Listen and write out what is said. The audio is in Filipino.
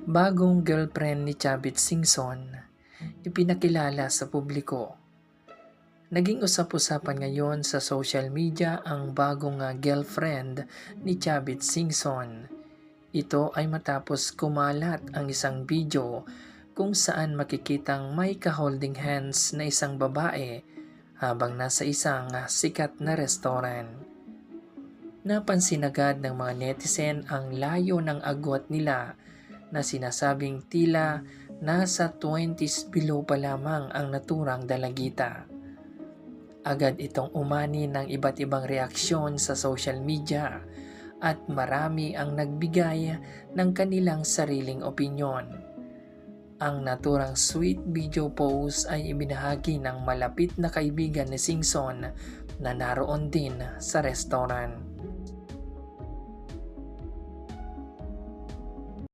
Bagong girlfriend ni Chavit Singson, ipinakilala sa publiko. Naging usap-usapan ngayon sa social media ang bagong girlfriend ni Chavit Singson. Ito ay matapos kumalat ang isang video kung saan makikitang may ka-holding hands na isang babae habang nasa isang sikat na restaurant. Napansin agad ng mga netizen ang layo ng agwat nila na sinasabing tila nasa 20s below pa lamang ang naturang dalagita. Agad itong umani ng iba't ibang reaksyon sa social media at marami ang nagbigay ng kanilang sariling opinyon. Ang naturang sweet video post ay ibinahagi ng malapit na kaibigan ni Singson na naroon din sa restaurant.